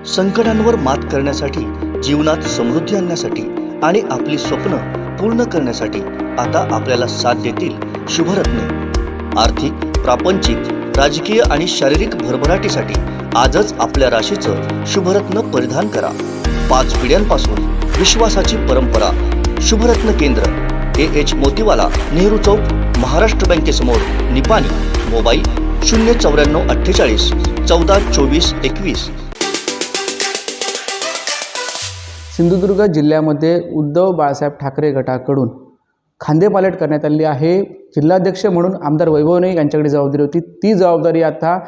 संकटांवर मात करण्यासाठी, जीवनात समृद्धी आणण्यासाठी आणि आपली स्वप्न पूर्ण करण्यासाठी आता आपल्याला साथ देतील शुभरत्न। आर्थिक, प्रापंचिक, राजकीय आणि शारीरिक भरभराटीसाठी आजच आपल्या राशीचं शुभरत्न परिधान करा। 5 पिढ्यांपासून विश्वासाची परंपरा। शुभरत्न केंद्र AH मोतीवाला, नेहरू चौक, महाराष्ट्र बँकेसमोर, निपाणी। मोबाईल 09448 14 24 21। सिंधुदुर्ग जिल्ह्यामध्ये उद्धव बाळासाहेब ठाकरे गटाकडून खांदेपालट करण्यात आली आहे। जिल्हाध्यक्ष म्हणून आमदार वैभव नाईक यांच्याकडे जबाबदारी होती, ती जबाबदारी आता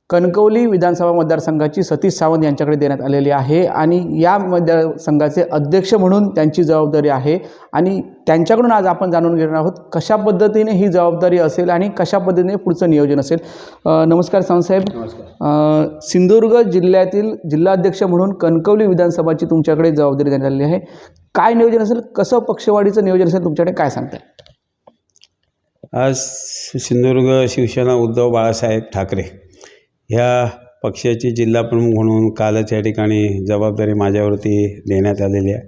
कणकवली विधानसभा मतदारसंघाची सतीश सावंत यांच्याकडे देण्यात आलेली आहे आणि या मतदारसंघाचे अध्यक्ष म्हणून त्यांची जबाबदारी आहे आणि त्यांच्याकडून आज आपण जाणून घेणार आहोत कशा पद्धतीने ही जबाबदारी असेल आणि कशा पद्धतीने पुढचं नियोजन असेल। नमस्कार सावंत साहेब। नमस्कार। सिंधुदुर्ग जिल्ह्यातील जिल्हाध्यक्ष म्हणून कणकवली विधानसभाची तुमच्याकडे जबाबदारी देण्यात आलेली आहे, काय नियोजन असेल, कसं पक्षवाढीचं नियोजन असेल तुमच्याकडे, काय सांगताय? आज सिंधुदुर्ग शिवसेना उद्धव बाळासाहेब ठाकरे ह्या पक्षाचे जिल्हाप्रमुख म्हणून कालच या ठिकाणी जबाबदारी माझ्यावरती देण्यात आलेली आहे।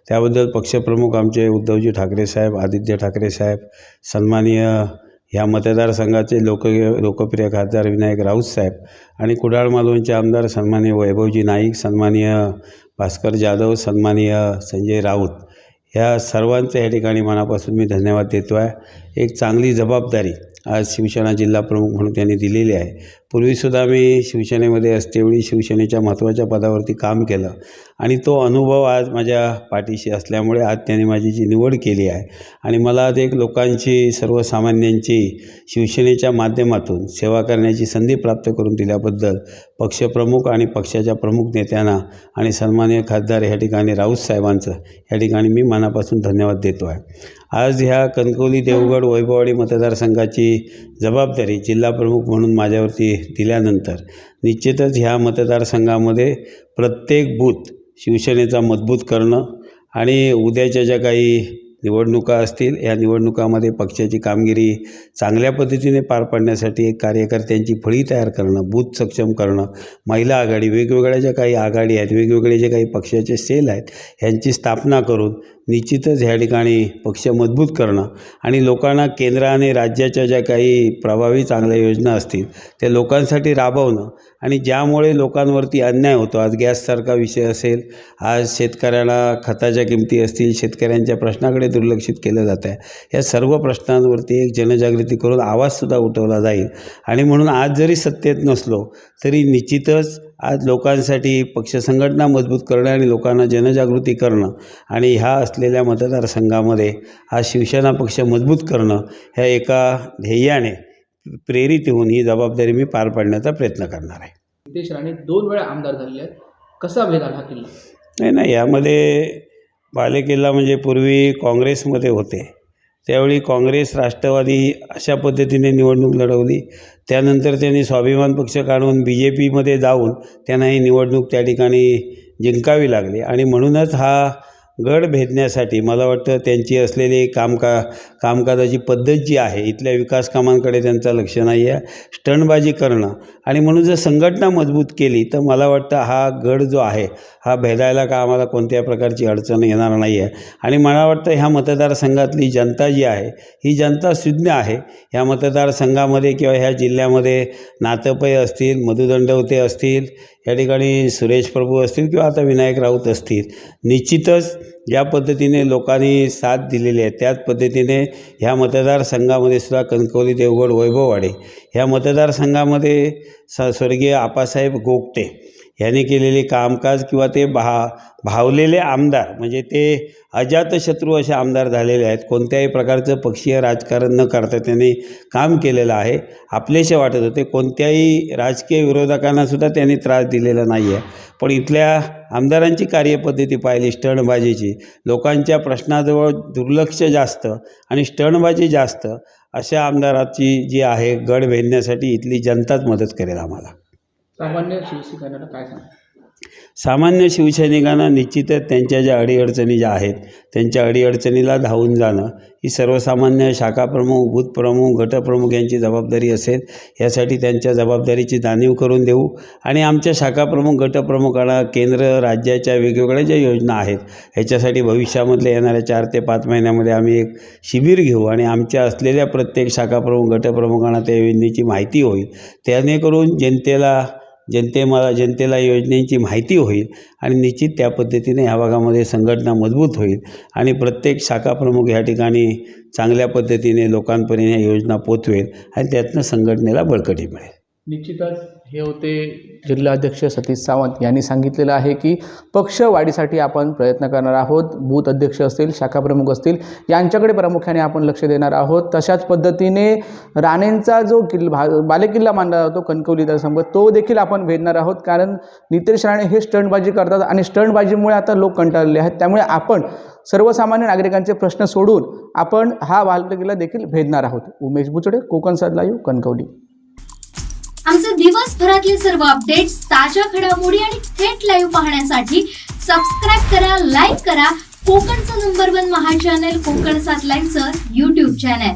त्याबद्दल पक्षप्रमुख आमचे उद्धवजी ठाकरे साहेब, आदित्य ठाकरे साहेब, सन्माननीय ह्या मतदारसंघाचे लोकप्रिय खासदार विनायक राऊत साहेब आणि कुडाळ मालवणचे आमदार सन्माननीय वैभवजी नाईक, सन्माननीय भास्कर जाधव, सन्माननीय संजय राऊत, ह्या सर्वांचं या ठिकाणी मनापासून मी धन्यवाद देतो आहे। एक चांगली जबाबदारी आज शिवसेना जिल्हाप्रमुख म्हणून त्यांनी दिलेली आहे। पूर्वीसुद्धा मी शिवसेनेमध्ये असतेवेळी शिवसेनेच्या महत्त्वाच्या पदावरती काम केलं आणि तो अनुभव आज माझ्या पाठीशी असल्यामुळे आज त्यांनी माझी जी निवड केली आहे आणि मला आज एक लोकांची, सर्वसामान्यांची शिवसेनेच्या माध्यमातून सेवा करण्याची संधी प्राप्त करून दिल्याबद्दल पक्षप्रमुख आणि पक्षाच्या प्रमुख नेत्यांना आणि सन्माननीय खासदार ह्या ठिकाणी राऊत साहेबांचं या ठिकाणी मी मनापासून धन्यवाद देतो आहे। आज ह्या कणकवली देवगड वैभववाडी मतदारसंघाची जबाबदारी जिल्हाप्रमुख म्हणून माझ्यावरती दिल्यानंतर निश्चितच ह्या मतदारसंघामध्ये प्रत्येक बूथ शिवसेनेचा मजबूत करणं आणि उद्याच्या ज्या काही निवडणुका असतील या निवडणुकामध्ये पक्षाची कामगिरी चांगल्या पद्धतीने पार पाडण्यासाठी एक कार्यकर्त्यांची फळी तयार करणं, बूथ सक्षम करणं, महिला आघाडी, वेगवेगळ्या ज्या काही आघाडी आहेत, वेगवेगळे जे काही पक्षाचे सेल आहेत ह्यांची स्थापना करून निश्चितच ह्या ठिकाणी पक्ष मजबूत करणं आणि लोकांना केंद्र आणि राज्याच्या ज्या काही प्रभावी चांगल्या योजना असतील त्या लोकांसाठी राबवणं आणि ज्यामुळे लोकांवरती अन्याय होतो, आज गॅससारखा विषय असेल, आज शेतकऱ्यांना खताच्या किमती असतील, शेतकऱ्यांच्या प्रश्नाकडे दुर्लक्षित केलं जातं आहे, या सर्व प्रश्नांवरती एक जनजागृती करून आवाजसुद्धा उठवला जाईल आणि म्हणून आज जरी सत्तेत नसलो तरी निश्चितच आज लोकांसाठी पक्ष संघटना मजबूत करणं आणि लोकांना जनजागृती करणं आणि ह्या असलेल्या मतदारसंघामध्ये हा शिवसेना पक्ष मजबूत करणं ह्या एका ध्येयाने प्रेरित होऊन ही जबाबदारी मी पार पाडण्याचा प्रयत्न करणार आहे। नितेश राणे 2 वेळा आमदार झालेले आहेत, कसा भेद आला किल्ला? नाही, यामध्ये बालेकिल्ला म्हणजे पूर्वी काँग्रेसमध्ये होते त्यावेळी काँग्रेस, राष्ट्रवादी अशा पद्धतीने निवडणूक लढवली, त्यानंतर त्यांनी स्वाभिमान पक्ष काढून BJPमध्ये जाऊन त्यांना ही निवडणूक त्या ठिकाणी जिंकावी लागली आणि म्हणूनच हा गड भेदण्यासाठी मला वाटतं त्यांची असलेली कामकाजाची पद्धत जी आहे, इथल्या विकास कामांकडे त्यांचं लक्ष नाही आहे, स्टंटबाजी करणं आणि म्हणून जर संघटना मजबूत केली तर मला वाटतं हा गड जो आहे हा भेदायला का आम्हाला कोणत्या प्रकारची अडचण येणार नाही आहे आणि मला वाटतं ह्या मतदारसंघातली जनता जी आहे ही जनता सुज्ञ आहे। ह्या मतदारसंघामध्ये किंवा ह्या जिल्ह्यामध्ये नातपै असतील, मधुदंडवते असतील, या ठिकाणी सुरेश प्रभू असतील किंवा आता विनायक राऊत असतील, निश्चितच ज्या पद्धतीने लोकांनी साथ दिलेली आहे त्याच पद्धतीने ह्या मतदारसंघामध्ये सुद्धा कणकवली देवगड वैभववाडी ह्या मतदारसंघामध्ये स्वर्गीय आप्पासाहेब गोगटे यांनी केलेले कामकाज किंवा ते भावलेले आमदार म्हणजे ते अजातशत्रू असे आमदार झालेले आहेत, कोणत्याही प्रकारचं पक्षीय राजकारण न करता त्यांनी काम केलेलं आहे, आपलेसे वाटत होते, कोणत्याही राजकीय विरोधकांनासुद्धा त्यांनी त्रास दिलेला नाही आहे। पण इथल्या आमदारांची कार्यपद्धती पाहिली स्टंटबाजीची, लोकांच्या प्रश्नाजवळ दुर्लक्ष जास्त आणि स्टंटबाजी जास्त, अशा आमदाराची जी आहे गड भेदण्यासाठी इथली जनताच मदत करेल आम्हाला। सामान्य शिवसैनिकांना काय सांगा? सामान्य शिवसैनिकांना निश्चितच त्यांच्या ज्या अडीअडचणी ज्या आहेत त्यांच्या अडीअडचणीला धावून जाणं ही सर्वसामान्य शाखाप्रमुख, बूथप्रमुख, गटप्रमुख यांची जबाबदारी असेल. यासाठी त्यांच्या जबाबदारीची जाणीव करून देऊ आणि आमच्या शाखाप्रमुख, गटप्रमुखांना केंद्र राज्याच्या वेगवेगळ्या ज्या योजना आहेत ह्याच्यासाठी भविष्यामधल्या येणाऱ्या 4 ते 5 महिन्यामध्ये आम्ही एक शिबिर घेऊ आणि आमच्या असलेल्या प्रत्येक शाखाप्रमुख, गटप्रमुखांना त्या योजनेची माहिती होईल. जेणेकरून जनतेला योजनेची माहिती होईल आणि निश्चित त्या पद्धतीने ह्या भागामध्ये संघटना मजबूत होईल आणि प्रत्येक शाखाप्रमुख ह्या ठिकाणी चांगल्या पद्धतीने लोकांपर्यंत ह्या योजना पोचवेल आणि त्यातनं संघटनेला बळकटी मिळेल. निश्चितच हे होते जिल्हाध्यक्ष सतीश सावंत यांनी सांगितलेलं आहे की पक्ष वाढीसाठी आपण प्रयत्न करणार आहोत. बूथ अध्यक्ष असतील, शाखाप्रमुख असतील, यांच्याकडे प्रामुख्याने आपण लक्ष देणार आहोत. तशाच पद्धतीने राणेंचा जो बालेकिल्ला मानला जातो कणकवली संघ, तो देखील आपण भेदणार आहोत. कारण नितेश राणे हे स्टंटबाजी करतात आणि स्टंटबाजीमुळे आता लोक कंटाळलेले आहेत. त्यामुळे आपण सर्वसामान्य नागरिकांचे प्रश्न सोडून आपण हा बालेकिल्ला देखील भेदणार आहोत. उमेश बुचडे, कोकणसाद लाईव्ह, कणकवली. आमचे दिवसभरातले सर्व अपडेट्स, ताज्या घडामोडी आणि थेट लाईव्ह पाहण्यासाठी सबस्क्राईब करा, लाईक करा कोकणचं नंबर 1 महा चॅनल कोकणसाद लाईव्हचं YouTube चॅनल.